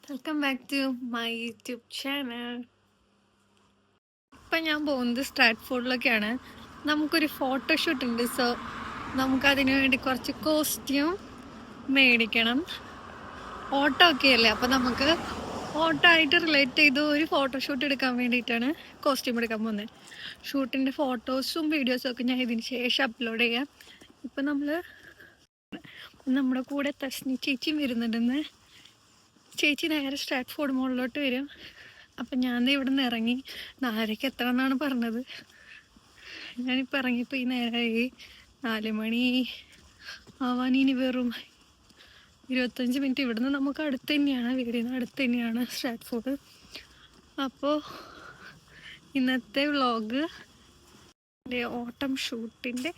Welcome back to my YouTube channel. ഇപ്പം ഞാൻ പോകുന്നത് സ്ട്രാറ്റ്ഫോർഡിലൊക്കെയാണ്. നമുക്കൊരു ഫോട്ടോഷൂട്ട് ഉണ്ട്. സോ നമുക്കതിന് വേണ്ടി കുറച്ച് കോസ്റ്റ്യൂം മേടിക്കണം. ഓട്ടോ ഒക്കെ അല്ലേ, അപ്പം നമുക്ക് ഓട്ടോ ആയിട്ട് റിലേറ്റ് ചെയ്ത് ഒരു ഫോട്ടോഷൂട്ട് എടുക്കാൻ വേണ്ടിയിട്ടാണ് കോസ്റ്റ്യൂം എടുക്കാൻ പോകുന്നത്. ഷൂട്ടിൻ്റെ ഫോട്ടോസും വീഡിയോസും ഒക്കെ ഞാൻ ഇതിന് ശേഷം അപ്ലോഡ് ചെയ്യാം. ഇപ്പം നമ്മുടെ കൂടെ തസ്നി ചേച്ചിയും വരുന്നുണ്ടെന്ന്. ചേച്ചി നേരെ സ്ട്രാറ്റ്ഫോർഡ് മോളിലോട്ട് വരും. അപ്പം ഞാൻ ഇവിടെ നിന്ന് ഇറങ്ങി 4:00 എത്തണം എന്നാണ് പറഞ്ഞത്. ഞാനിപ്പോൾ ഇറങ്ങിയപ്പോൾ ഈ നേരമായി 4 മണി ആവാൻ ഇനി വെറും 25 മിനിറ്റ്. ഇവിടുന്ന് നമുക്ക് അടുത്ത് തന്നെയാണ്, വീടിൽ നിന്ന് അടുത്ത് തന്നെയാണ് സ്ട്രാറ്റ്ഫോർഡ്. അപ്പോൾ ഇന്നത്തെ വ്ളോഗ് ഓട്ടം ഷൂട്ടിൻ്റെ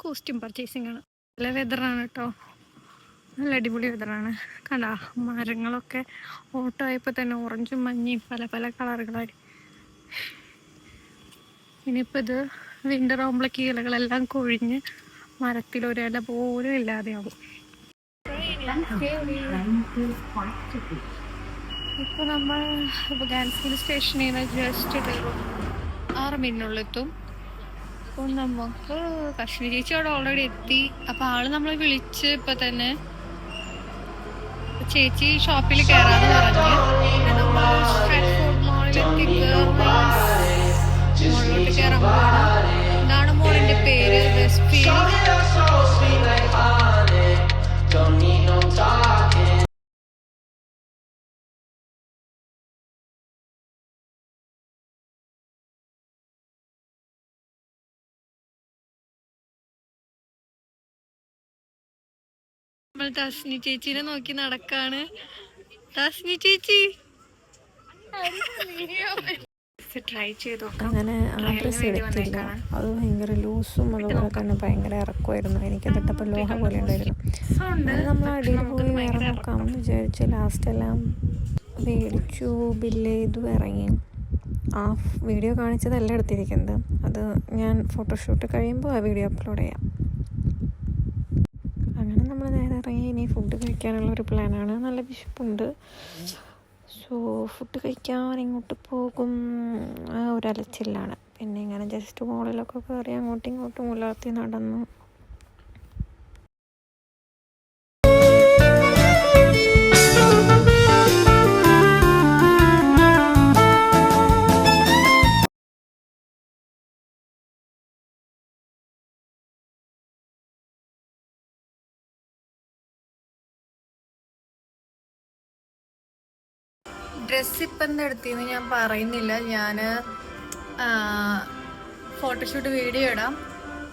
കോസ്റ്റ്യൂം പർച്ചേസിങ് ആണ്. നല്ല വെതറാണ് കേട്ടോ, നല്ല അടിപൊളി വെതറാണ്. കണ്ട മരങ്ങളൊക്കെ ഓട്ടോ ആയപ്പോൾ തന്നെ ഓറഞ്ചും മഞ്ഞയും പല പല കളറുകളായി. ഇനിയിപ്പോൾ ഇത് വിൻ്റർ ആകുമ്പോഴേക്ക് ഇലകളെല്ലാം കൊഴിഞ്ഞ് മരത്തിലൊരില പോലും ഇല്ലാതെയാകും. ഇപ്പോൾ നമ്മൾ ഗാൻസ്ഫീൽഡ് സ്റ്റേഷനിൽ നിന്ന് ജസ്റ്റ് 6 മിനിറ്റിനുള്ളിലെത്തും. അപ്പോൾ നമുക്ക് കശ്മീർ ചേച്ചി അവിടെ ഓൾറെഡി എത്തി. അപ്പോൾ ആള് നമ്മളെ വിളിച്ച് ഇപ്പം തന്നെ ചേച്ചി ഷോപ്പിൽ കയറാന്ന് പറഞ്ഞു. സ്ട്രാറ്റ്ഫോർഡ് മോളിലോട്ട് കയറാൻ പോകണം. ഇതാണ് മോളിൻ്റെ പേര്, വെസ്റ്റ്ഫീൽഡ്. നമ്മൾ തസ്നി ചേച്ചീനെ നോക്കി നടക്കാണ്. തസ്നി ചേച്ചി ട്രൈ ചെയ്തു. അങ്ങനെ ആ ഡ്രസ്സ് എടുത്തില്ല. അത് ഭയങ്കര ലൂസും അതുപോലെ തന്നെ ഭയങ്കര ഇറക്കുമായിരുന്നു. എനിക്കതിട്ടപ്പോൾ ലോഹ പോലെ ഉണ്ടായിരുന്നു. അങ്ങനെ നമ്മൾ അടിയിൽ പോയി വേറെ നോക്കാമെന്ന് വിചാരിച്ച് ലാസ്റ്റെല്ലാം മേടിച്ചു, ബില്ല് ചെയ്തു, ഇറങ്ങി. ആ വീഡിയോ കാണിച്ചതല്ല എടുത്തിരിക്കുന്നത്. അത് ഞാൻ ഫോട്ടോഷൂട്ട് കഴിയുമ്പോൾ ആ വീഡിയോ അപ്ലോഡ് ചെയ്യാം. അങ്ങനെ നമ്മൾ നേരെ ഇറങ്ങി. ഇനി ഫുഡ് കഴിക്കാനുള്ളൊരു പ്ലാനാണ്. നല്ല വിശപ്പുണ്ട്. സോ ഫുഡ് കഴിക്കാൻ ഇങ്ങോട്ട് പോകും. ഒരലച്ചില്ലാണ്. പിന്നെ ഇങ്ങനെ ജസ്റ്റ് മോളിലൊക്കെ കയറി അങ്ങോട്ടും ഇങ്ങോട്ടും ഉലർത്തി നടന്നു. ഡ്രസ്സ് ഇപ്പം എന്തെടുത്തിന്ന് ഞാൻ പറയുന്നില്ല. ഞാൻ ഫോട്ടോഷൂട്ട് വീഡിയോ ഇടാം.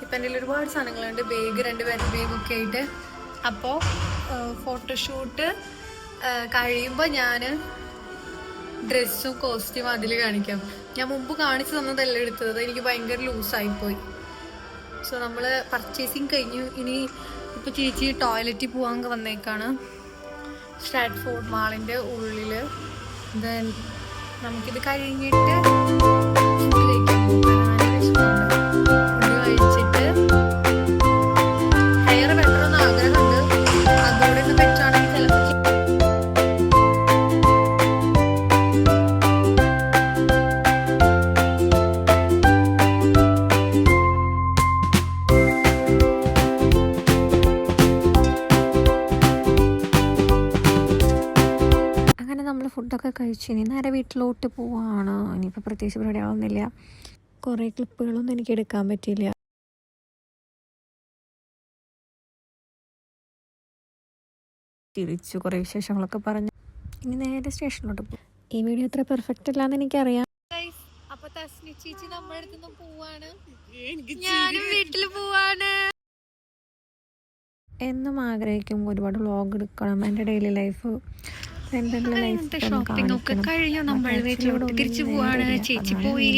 ഇപ്പം എൻ്റെ ഒരുപാട് സാധനങ്ങളുണ്ട്, ബാഗ്, 2 പേരുടെ ബാഗൊക്കെ ആയിട്ട്. അപ്പോൾ ഫോട്ടോഷൂട്ട് കഴിയുമ്പോൾ ഞാൻ ഡ്രസ്സും കോസ്റ്റ്യൂം അതിൽ കാണിക്കാം. ഞാൻ മുമ്പ് കാണിച്ചു തന്നതല്ല എടുത്തത്, എനിക്ക് ഭയങ്കര ലൂസായിപ്പോയി. സോ നമ്മൾ പർച്ചേസിങ് കഴിഞ്ഞു. ഇനി ഇപ്പോൾ ചേച്ചി ടോയ്ലറ്റിൽ പോകാൻ വന്നേക്കാണ് സ്ട്രാറ്റ്ഫോർഡ് മാളിൻ്റെ ഉള്ളിൽ. ദെൻ നമുക്കിത് കഴിഞ്ഞിട്ട് ഫുഡ് കഴിക്കാൻ പോകാൻ ഫുഡ് കഴിച്ചിട്ട് ഹെയർ വെട്ടണമെന്ന് ആഗ്രഹമുണ്ട്. അതോടെ ഒന്ന് പറ്റുകയാണെങ്കിൽ ചിലപ്പോൾ നമ്മൾ ഫുഡൊക്കെ കഴിച്ച് ഇനി നേരെ വീട്ടിലോട്ട് പോവാണ്. ഇനിയിപ്പോൾ പ്രത്യേകിച്ച് പരിപാടികളൊന്നുമില്ല. കുറേ ക്ലിപ്പുകളൊന്നും എനിക്ക് എടുക്കാൻ പറ്റിയില്ല. തിരിച്ചു കുറേ വിശേഷങ്ങളൊക്കെ പറഞ്ഞു ഇനി നേരെ സ്റ്റേഷനിലോട്ട് പോകും. ഈ വീഡിയോ അത്ര പെർഫെക്റ്റ് അല്ലാന്ന് എനിക്കറിയാം. അപ്പൊ തസ്നി ചേച്ചി നമ്മുടെ അടുത്തുനിന്ന് പോവാണ്, ഞാനും വീട്ടിൽ പോവാണ്. എന്നും ആഗ്രഹിക്കും ഒരുപാട് വ്ളോഗ് എടുക്കണം. എൻ്റെ ഡെയിലി ലൈഫ്, ഷോപ്പിംഗ് ഒക്കെ കഴിഞ്ഞു. നമ്മൾ വീട്ടിലോട്ട് തിരിച്ചു പോവാണ്. ചേച്ചി പോയി.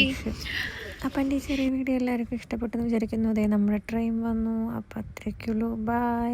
അപ്പം എൻ്റെ ഈ ചെറിയ വീഡിയോ എല്ലാവർക്കും ഇഷ്ടപ്പെട്ടെന്ന് വിചാരിക്കുന്നു. അതേ നമ്മുടെ ട്രെയിൻ വന്നു. അപ്പം അത്രയ്ക്കുള്ളൂ. ബൈ.